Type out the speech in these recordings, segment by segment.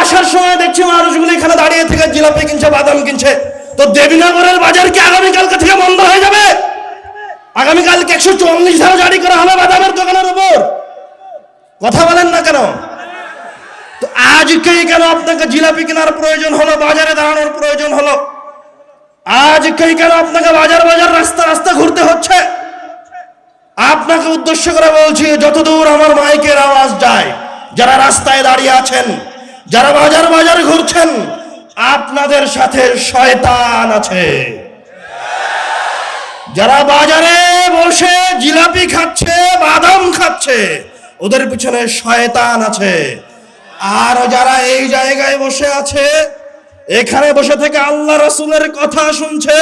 আসার সময় দেখছি মানুষগুলো এখানে দাঁড়িয়ে থেকে জিলাপি কিনছে, বাদাম কিনছে। তো দেবীনগরের বাজার কি আগামীকালকে থেকে বন্ধ হয়ে যাবে? আগামীকালকে 144 ধারা জারি করা হবে বাদামের দোকানের উপর। কথা বলেন না কেন? তো আজকেই কেন আপনাকে জিলাপি কেনার প্রয়োজন হলো, বাজারে দাঁড়ানোর প্রয়োজন হলো? আজকেই কেন আপনাকে বাজার বাজার রাস্তা রাস্তা ঘুরতে হচ্ছে? আপনাকে উদ্দেশ্য করে বলছি, যতদূর আমার মাইকের আওয়াজ যায়, যারা রাস্তায় দাঁড়িয়ে আছেন, যারা বাজার বাজার ঘুরছেন, আপনাদের সাথে শয়তান আছে। যারা বাজারে বসে জিলাপি খাচ্ছে, বাদাম খাচ্ছে, ওদের পিছনে শয়তান আছে। আর যারা এই জায়গায় বসে আছে, এখানে বসে থেকে আল্লাহ রাসূলের কথা শুনছে,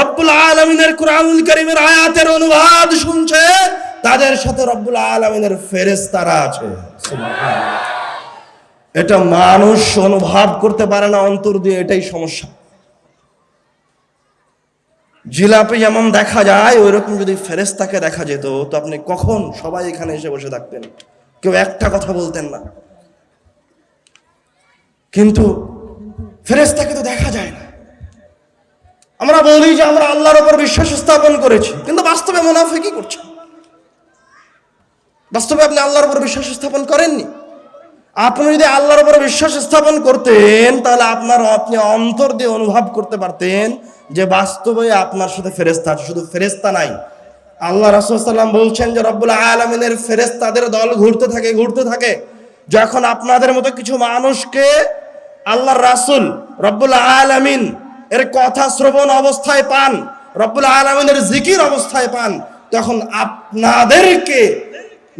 রব্বুল আলামিনের কুরআনুল কারীমের আয়াতের অনুবাদ শুনছে, তাদের সাথে রব্বুল আলামিনের ফেরেশতারা আছে। সুবহানাল্লাহ। এটা মানুষ অনুভব করতে পারে না অন্তর দিয়ে, এটাই সমস্যা। জিলাপি যেমন দেখা যায়, ওই রকম যদি ফেরেশতাকে দেখা যেত, তো আপনি কখন সবাই এখানে এসে বসে থাকতেন, কেউ একটা কথা বলতেন না। কিন্তু ফেরেশতাকে তো দেখা যায় না। আমরা বলি যে আমরা আল্লাহর উপর বিশ্বাস স্থাপন করেছি, কিন্তু বাস্তবে মুনাফিকি করছে। বাস্তবে আপনি আল্লাহর উপর বিশ্বাস স্থাপন করেননি। আপনি যদি আল্লাহর উপর বিশ্বাস স্থাপন করতেন, তাহলে আপনি অন্তর দিয়ে অনুভব করতে পারতেন যে বাস্তবে আপনার সাথে ফেরেশতা আছে। শুধু ফেরেশতা নাই, আল্লাহ রাসূল সাল্লাল্লাহু আলাইহি ওয়াসাল্লাম বলছেন যে রব্বুল আলামিনের ফেরেশতাদের দল ঘুরতে থাকে। যখন আপনাদের মতো কিছু মানুষকে আল্লাহর রাসূল রব্বুল আলামিন এর কথা শ্রবণ অবস্থায় পান, রব্বুল আলামিনের জিকির অবস্থায় পান, তখন আপনাদেরকে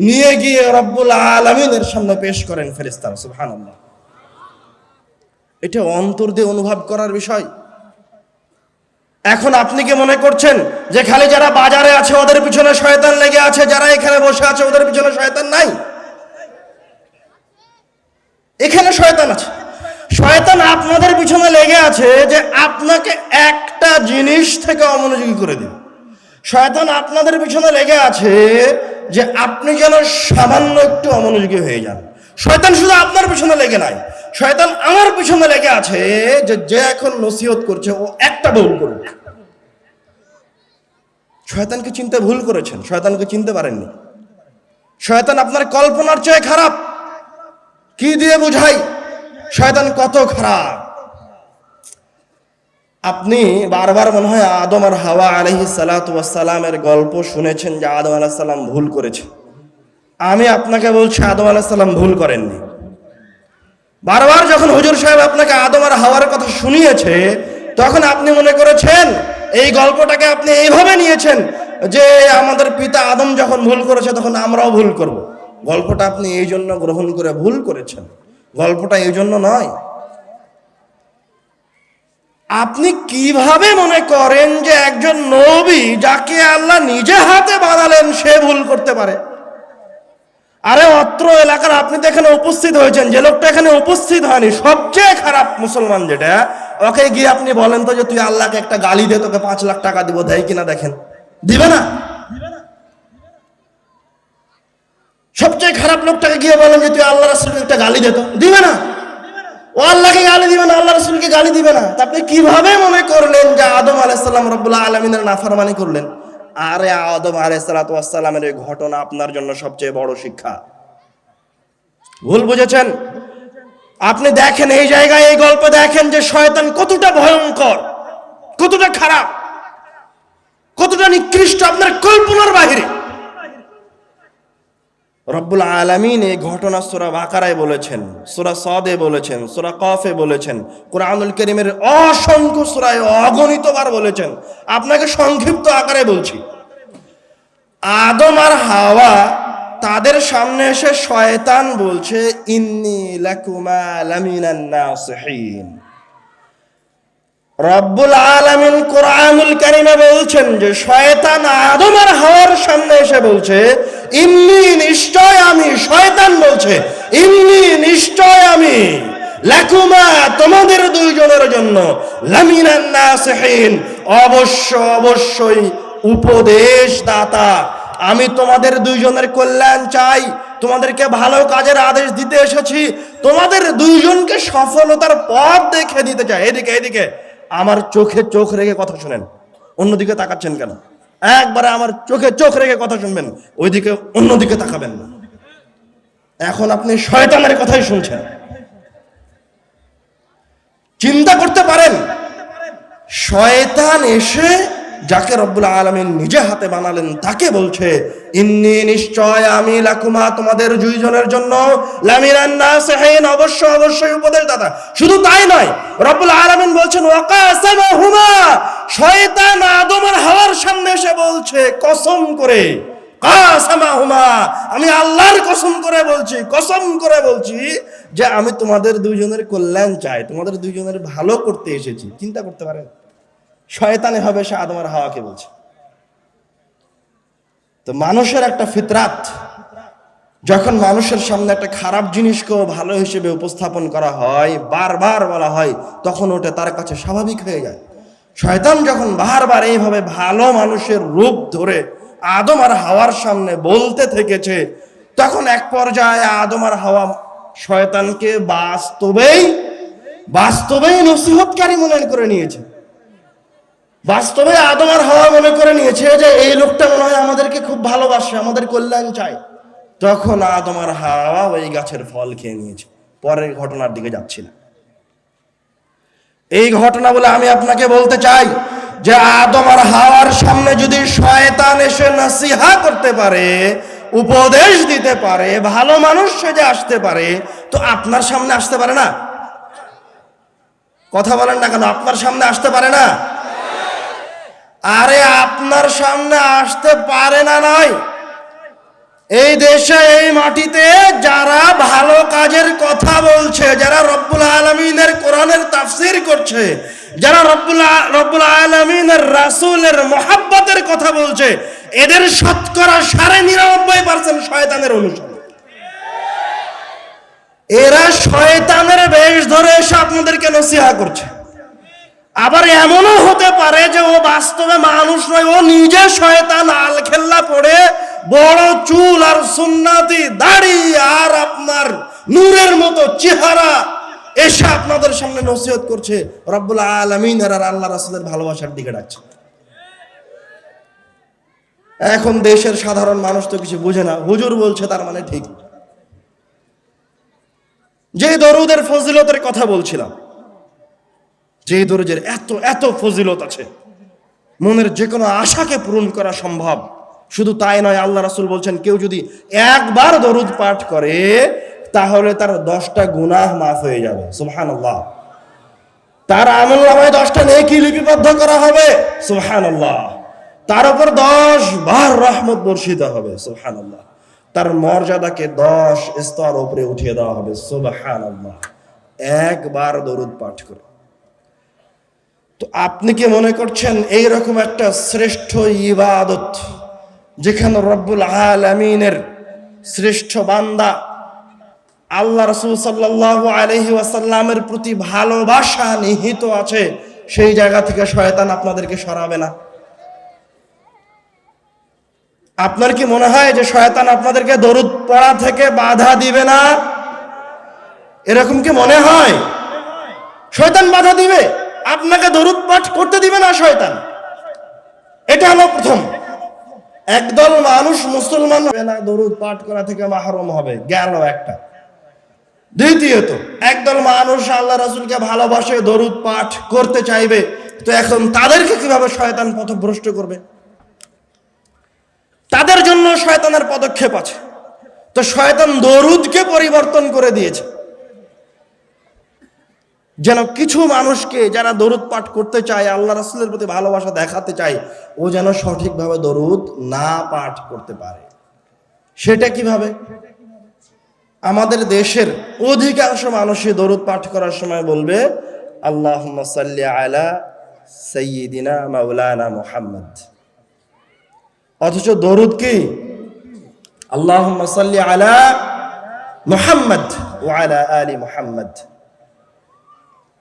নিয়ে গিয়ে রব্বুল আলামিনের সামনে পেশ করেন ফেরেশতারা। সুবহানাল্লাহ। এটা অন্তর দিয়ে অনুভব করার বিষয়। এখন আপনি কি মনে করছেন যে খালি যারা বাজারে আছে ওদের পিছনে শয়তান লেগে আছে, যারা এখানে বসে আছে ওদের পিছনে শয়তান নাই? এখানে শয়তান আছে। শয়তান আপনাদের পিছনে লেগে আছে যে আপনাকে একটা জিনিস থেকে অমনোযোগী করে দিবে। শয়তান আপনাদের পিছনে লেগে আছে যে আপনি যেন সামান্য একটু অমনোযোগী হয়ে যান। শয়তান শুধু আপনার পিছনে লেগে নাই, শয়তান আমার পিছনে লেগে আছে যে এখন নসিহত করছে ও একটা ভুল করুক। শয়তানকে চিনতে ভুল করেছেন, শয়তানকে চিনতে পারেননি। শয়তান আপনার কল্পনার চেয়ে খারাপ। কি দিয়ে বুঝাই শয়তান কত খারাপ? আপনি বারবার মনে হয় আদম আর হাওয়া আলাইহিস সালাতু ওয়াস সালামের গল্প শুনেছেন যে আদম আলাইহিস সালাম ভুল করেছে। আমি আপনাকে বলছি আদম আলাইহিস সালাম ভুল করেননি। বারবার যখন হুজুর সাহেব আপনাকে আদম আর হাওয়ার কথা শুনিয়েছে, তখন আপনি মনে করেছেন, এই গল্পটাকে আপনি এইভাবে নিয়েছেন যে আমাদের পিতা আদম যখন ভুল করেছে তখন আমরাও ভুল করব। গল্পটা আপনি এই জন্য গ্রহণ করে ভুল করেছেন, গল্পটা এই জন্য নয়। আপনি কিভাবে মনে করেন যে একজন নবী যাকে আল্লাহ নিজে হাতে বানালেন সে ভুল করতে পারে? আরে অত্র এলাকার আপনি তো এখানে উপস্থিত হয়েছেন, যে লোকটা এখানে উপস্থিত হয়নি, সবচেয়ে খারাপ মুসলমান যেটা, ওকে গিয়ে আপনি বলেন তো যে তুই আল্লাহকে একটা গালি দে, তোকে 5 লাখ টাকা দিব, দেয় কিনা দেখেন? দিবে না। সবচেয়ে খারাপ লোকটাকে গিয়ে বলেন যে তুই আল্লাহ রাসূলকে একটা গালি দে, তো দিবে না। ও আল্লাহকে গালি দিবে না, আল্লাহ রাসূলকে গালি দিবে না। তা আপনি কিভাবে মনে করলেন যে আদম আলাইহিস সালাম রব্বুল আলামিনের নাফরমানি করলেন? আরে আদম আলাইহিস সালাতু ওয়াস সালামের এই ঘটনা আপনার জন্য সবচেয়ে বড় শিক্ষা। ভুল বুঝেছেন। আপনি দেখেন এই জায়গায়, এই গল্পে দেখেন যে শয়তান কতটা ভয়ঙ্কর, কতটা খারাপ, কতটা নিকৃষ্ট, আপনার কল্পনার বাহিরে। রব্বুল আলামিন এই ঘটনা সূরা বাকারায় বলেছেন, সূরা সাদে বলেছেন, সূরা কফে বলেছেন, কুরআনুল কারীমের অসংখ্য সূরায় অগণিতবার বলেছেন। আপনাকে সংক্ষিপ্ত আকারে বলছি। আদম আর হাওয়া তাদের সামনে এসে শয়তান বলছে, ইন্নী লাকুমা লামিনান নাসিহিন। রব্বুল আলামিন কুরআনুল কারীমে বলছেন যে শয়তান আদম আর হাওয়ার সামনে এসে বলছে, ইন্নী নিশ্চয় আমি, শয়তান বলছে ইন্নী নিশ্চয় আমি, লাকুমা তোমাদের দুইজনের জন্য, লামিনান নাসিহিন অবশ্যই উপদেশ দাতা। আমি তোমাদের দুইজনের কল্যাণ চাই, তোমাদেরকে ভালো কাজের আদেশ দিতে এসেছি, তোমাদের দুইজনকে সফলতার পথ দেখে দিতে চাই। এদিকে এদিকে আমার চোখে চোখ রেখে কথা শুনেন, অন্যদিকে তাকাচ্ছেন কেন? একবারে আমার চোখে চোখ রেখে কথা শুনবেন, ওইদিকে অন্যদিকে তাকাবেন না। এখন আপনি শয়তানের কথাই শুনছেন। চিন্তা করতে পারেন, শয়তান এসে যাকে রব্বুল আলামিন নিজে হাতে বানালেন তাকে বলছে, ইন্নী নিশ্চয় আমি লাকুমা তোমাদের দুইজনের জন্য লামিনান নাসিহিন অবশ্যই উপদেশদাতা। শুধু তাই নয়, রব্বুল আলামিন বলছেন ওয়াকাসামাহুমা, শয়তান আদম আর হাওয়ার সামনে এসে বলছে কসম করে, কাসামাহুমা আমি আল্লাহর কসম করে বলছি যে আমি তোমাদের দুইজনের কল্যাণ চাই, তোমাদের দুইজনের ভালো করতে এসেছি। চিন্তা করতে পারেন, শয়তানে হবে সে আদম আর হাওয়াকে বলছে। তো মানুষের একটা ফিতরাত, যখন মানুষের সামনে একটা খারাপ জিনিসকেও ভালো হিসেবে উপস্থাপন করা হয়, বারবার বলা হয়, তখন ওটা তার কাছে স্বাভাবিক হয়ে যায়। শয়তান যখন বারবার এইভাবে ভালো মানুষের রূপ ধরে আদম আর হাওয়ার সামনে বলতে থেকেছে, তখন এক পর্যায়ে আদম আর হাওয়া শয়তানকে বাস্তবেই নসিহতকারী মনে করে নিয়েছে। বাস্তবে আদম আর হাওয়া মনে করে নিয়েছে যে এই লোকটা মনে হয় আমাদেরকে খুব ভালোবাসে, আমাদের কল্যাণ চায়। তখন আদম আর হাওয়া ওই গাছের ফল খেয়ে নিয়েছে। পরের ঘটনার দিকে যাচ্ছি না, এই ঘটনা বলে আমি আপনাকে বলতে চাই যে আদম আর হাওয়ার সামনে যদি শয়তান এসে নসিহত করতে পারে, উপদেশ দিতে পারে, ভালো মানুষ সেজে আসতে পারে, তো আপনার সামনে আসতে পারে না? কথা বলেন না কেন? আপনার সামনে আসতে পারে না? আরে আপনার সামনে আসতে পারে না নয়, এই দেশে এই মাটিতে যারা ভালো কাজের কথা বলছে, যারা রব্বুল আলামিনের কোরআনের তাফসীর করছে, যারা রব্বুল আলামিনের রাসূলের মুহাব্বতের কথা বলছে, এদের শতকরা 99.5% শয়তানের অনুসারী। এরা শয়তানের বেশ ধরে এসে আপনাদেরকে নসিহত করছে। আবার এমনও হতে পারে যে ও বাস্তবে মানুষ নয়, ও নিজে শয়তান, আলখেল্লা পড়ে বড় চুল আর সুন্নাতি দাড়ি আর আপনার নূরের মতো চেহারা এসে আপনাদের সামনে নসিহত করছে, রব্বুল আলামিন আর আল্লাহ রাসূলের ভালোবাসার দিকে ডাকছে। এখন দেশের সাধারণ মানুষ তো কিছু বুঝে না, হুজুর বলছে তার মানে ঠিক। যে দরুদের ফজিলতের কথা বলছিলাম, যে দরুদের এত ফজিলত আছে, মনের যে কোনো আশাকে পূরণ করা সম্ভব। শুধু তাই নয়, আল্লাহ রাসূল বলছেন কেউ যদি একবার দরুদ পাঠ করে তাহলে তার 10টা গুনাহ মাফ হয়ে যাবে। সুবহানাল্লাহ। তার আমলনামায় 10টা নেকি লিপিবদ্ধ করা হবে। সুবহানাল্লাহ। তার উপর 10 বার রহমত বর্ষিত হবে। সুবহানাল্লাহ। তার মর্যাদাকে 10 স্তর উপরে উঠিয়ে দেওয়া হবে। সুবহানাল্লাহ। একবার দরুদ পাঠ করে। তো আপনি কি মনে করছেন এইরকম একটা শ্রেষ্ঠ ইবাদত, যেখানে রব্বুল আলামিনের শ্রেষ্ঠ বান্দা আল্লাহ রাসূল সাল্লাল্লাহু আলাইহি ওয়াসাল্লামের প্রতি ভালোবাসা নিহিত আছে, সেই জায়গা থেকে শয়তান আপনাদেরকে সরাবে না? আপনার কি মনে হয় যে শয়তান আপনাদেরকে দরুদ পড়া থেকে বাধা দিবে না? এরকম কি মনে হয়? শয়তান বাধা দিবে, আপনাকে দরুদ পাঠ করতে দিবে না শয়তান। এটা হলো প্রথম। একদল মানুষ মুসলমান হবে না, দরুদ পাঠ করা থেকে মাহরুম হবে, গেল একটা। দ্বিতীয়ত, একদল মানুষ আল্লাহ রাসূলকে ভালোবাসে, দরুদ পাঠ করতে চাইবে, তো এখন তাদেরকে কিভাবে শয়তান পথভ্রষ্ট করবে? তাদের জন্য শয়তানের পদক্ষেপ আছে। তো শয়তান দরুদকে পরিবর্তন করে দিয়েছে, যেন কিছু মানুষকে যারা দরুদ পাঠ করতে চায়, আল্লাহ রাসূলের প্রতি ভালোবাসা দেখাতে চায়, ও যেন সঠিকভাবে দরুদ না পাঠ করতে পারে। সেটা কিভাবে? আমাদের দেশের অধিকাংশ মানুষই দরুদ পাঠ করার সময় বলবে আল্লাহুম্মা সাল্লি আলা সাইয়্যিদিনা মাওলানা মুহাম্মদ। অথচ দরুদ কি? আল্লাহুম্মা সাল্লি আলা মুহাম্মদ ওয়া আলা আলি মুহাম্মদ।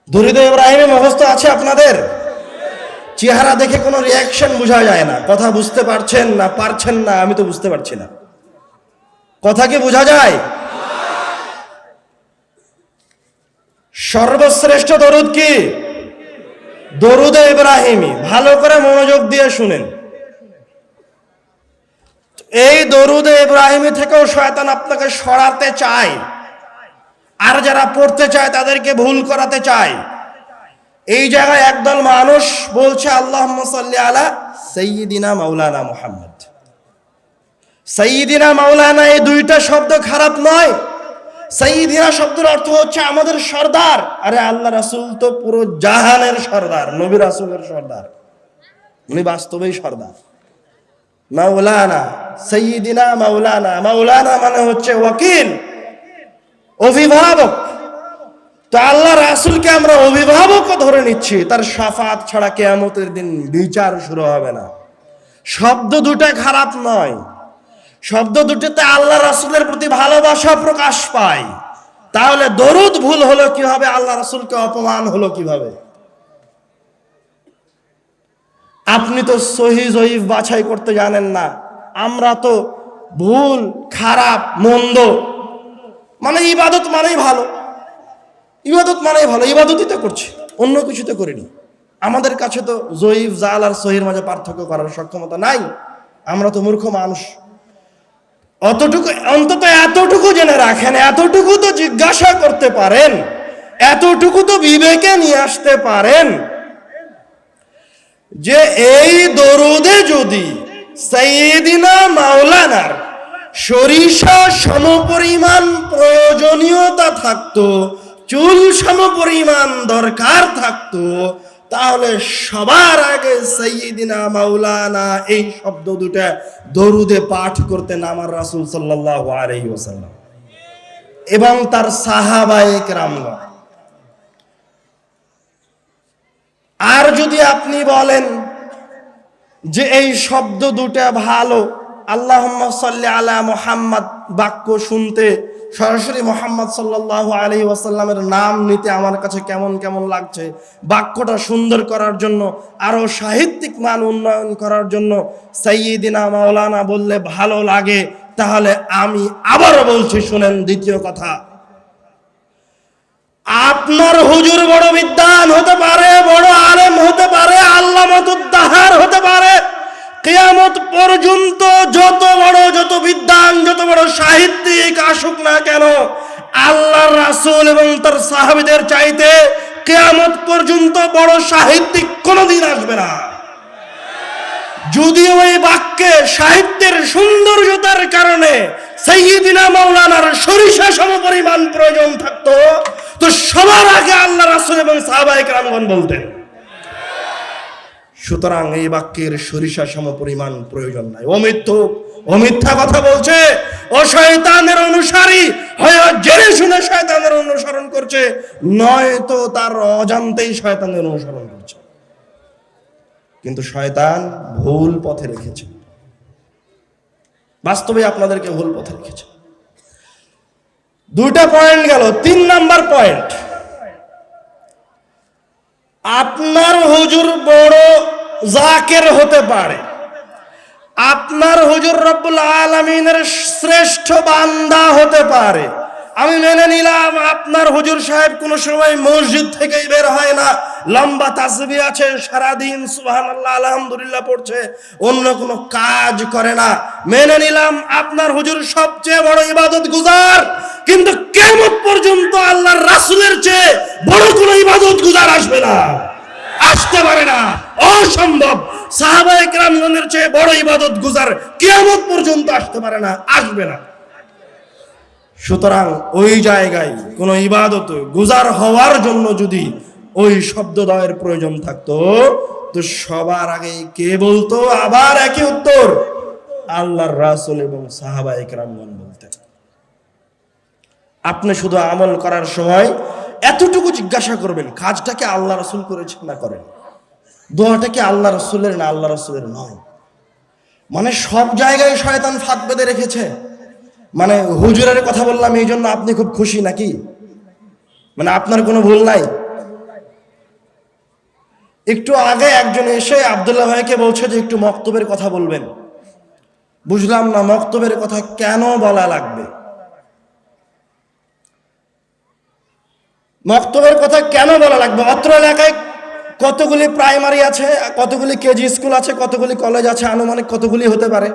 দরুদ ইব্রাহিমে মুখস্থ আছে আপনাদের? চেহারা দেখে কোনো রিয়াকশন বোঝা যায় না, কথা বুঝতে পারছেন না, আমি তো বুঝতে পারছি না। কথা কি বোঝা যায়? সর্বশ্রেষ্ঠ দরুদ কি? দরুদে ইব্রাহিমি। ভালো করে মনোযোগ দিয়ে শুনেন। এই দরুদে ইব্রাহিমি থেকেও শয়তান আপনাকে সরাতে চায়, আর যারা পড়তে চায় তাদেরকে ভুল করাতে চায়। এই জায়গায় একদল মানুষ বলছে আল্লাহুম্মা সাল্লি আলা সাইয়্যিদিনা মাওলানা মুহাম্মদ। সাইয়্যিদিনা মাওলানা এই দুইটা শব্দ খারাপ নয়। সাইয়্যিদিনা শব্দের অর্থ হচ্ছে আমাদের সর্দার। আরে আল্লাহ রাসূল তো পুরো জাহানের সর্দার, নবী রাসূলের সর্দার, উনি বাস্তবেই সর্দার। মাওলানা, সাইয়্যিদিনা মাওলানা, মাওলানা মানে হচ্ছে ওয়াকিল, অভিভাবক। তো আল্লাহ রাসূলকে আমরা অভিভাবকও ধরে নিচ্ছি, তার শাফাত ছাড়া কিয়ামতের দিন বিচার শুরু হবে না। শব্দ দুটো খারাপ নয়, শব্দ দুটোতে আল্লাহ রাসূলের প্রতি ভালোবাসা প্রকাশ পায়। তাহলে দরুদ ভুল হলো কিভাবে? আল্লাহ রাসূলকে অপমান হলো কিভাবে? আপনি তো সহিহ জয়ীফ বাছাই করতে জানেন না, আমরা তো ভুল, খারাপ, মন্দ মানে ইবাদত মানেই ভালো, ইবাদত মানেই ভালো, ইবাদতই তো করছি, অন্য কিছু তো করিনি। আমাদের কাছে তো জয়ীফ, জাল আর সহির মাঝে পার্থক্য করার সক্ষমতা নাই। আমরা তো মূর্খ মানুষ। অতটুকু অন্তত এতটুকু জেনে রাখেন, এতটুকু তো জিজ্ঞাসা করতে পারেন, এতটুকু তো বিবেকে নিয়ে আসতে পারেন যে এই দরুদে যদি সাইয়্যিদিনা মাওলানার সরিষা সমপরিমাণ প্রয়োজনীয়তা থাকতো, চুল সমপরিমাণ দরকার থাকতো, তাহলে সবার আগে সাইয়্যিদিনা মাওলানা এই শব্দ দুটো দরুদে পাঠ করতেন আমার রাসূল সাল্লাল্লাহু আলাইহি ওয়াসাল্লাম এবং তার সাহাবায়ে কেরামগণ। আর যদি আপনি বলেন যে এই শব্দ দুটো ভালো, আল্লাহুম্মা সাল্লি আলা মুহাম্মদ বাক্য শুনতে সরাসরি মুহাম্মদ সাল্লাল্লাহু আলাইহি ওয়াসাল্লামের নাম নিতে আমার কাছে কেমন কেমন লাগছে, বাক্যটা সুন্দর করার জন্য, আরো সাহিত্যিক মান উন্নয়ন করার জন্য সাইয়্যিদিনা মাওলানা বললে ভালো লাগে, তাহলে আমি আবারও বলছি শুনেন। দ্বিতীয় কথা, আপনার হুজুর বড় বিদ্বান হতে পারে, বড় আলেম হতে পারে, আল্লামাতুদ্দাহার হতে পারে, কিয়ামত পর্যন্ত যত বিদ্বান, যত বড় সাহিত্যিক আসুক না কেন, আল্লাহর রাসূল এবং তার সাহাবীদের চাইতে কিয়ামত পর্যন্ত বড় সাহিত্যিক কোনোদিন আসবে না। যদি ওই বাক্যে সাহিত্যের সৌন্দর্যতার কারণে সাইয়্যিদিনা মাওলানার সরিষা সমপরিমাণ প্রয়োজন থাকতো, তো সবার আগে আল্লাহ রাসূল এবং সাহাবায়ে কেরামগণ বলতেন। সুতরাং এই বাক্যের সরিষা সমপরিমাণ প্রয়োজন নাই। ও মিথ্যা কথা বলছে, ও শয়তানের অনুসারী হয়, জেনে শুনে শয়তানের অনুসরণ করছে, নয়তো তার অজান্তেই শয়তানের অনুসরণ করছে। কিন্তু শয়তান ভুল পথে রেখেছে, বাস্তবে আপনাদেরকে ভুল পথে রেখেছে। দুইটা পয়েন্ট গেল। 3 নাম্বার পয়েন্ট, আপনার হুজুর বড় জাকের হতে পারে, আপনার হুজুর রব্বুল আলামিনের শ্রেষ্ঠ বান্দা হতে পারে। আমি মেনে নিলাম আপনার হুজুর সাহেব কোনো সময় মসজিদ থেকেই বের হয় না, লম্বা তাসবিহ আছে, সারাদিন সুবহানাল্লাহ আলহামদুলিল্লাহ পড়ছে, অন্য কোনো কাজ করে না। মেনে নিলাম আপনার হুজুর সবচেয়ে বড় ইবাদত গুজার, কিন্তু কিয়ামত পর্যন্ত আল্লাহর রাসূলের চেয়ে বড় কোনো ইবাদত গুজার আসবে না, আসতে পারে না, অসম্ভব। সাহাবায়ে কেরামগণের চেয়ে বড় ইবাদত গুজার কিয়ামত পর্যন্ত আসতে পারে না, আসবে না। সুতরাং ওই জায়গায় কোনো ইবাদত গুজার হওয়ার জন্য যদি ওই শব্দদ্বয়ের প্রয়োজন থাকতো, তো সবার আগে কে বলতো? আবার একই উত্তর, আল্লাহর রাসূল এবং সাহাবায়ে কেরামগণ বলতেন। আপনি শুধু আমল করার সময় এতটুকু জিজ্ঞাসা করবেন, কাজটা কি আল্লাহ রাসূল করেছেন না করেন, দোয়াটা কি আল্লাহ রাসূলের না আল্লাহ রাসূলের নয়। মানে সব জায়গায় শয়তান ফাঁদ বেঁধে রেখেছে। মানে হুজুরের কথা বললাম এই জন্য আপনি খুব খুশি নাকি? মানে আপনার কোনো ভুল নাই? একটু আগে একজন এসে আব্দুল্লাহ ভাইকে বলছে যে একটু মক্তবের কথা বলবেন, বুঝলাম না মক্তবের কথা কেন বলা লাগবে, মক্তবের কথা কেন বলা লাগবে? অত্র এলাকায় কতগুলি প্রাইমারি আছে, কতগুলি কেজি স্কুল আছে, কতগুলি কলেজ আছে, আনুমানিক কতগুলি হতে পারে?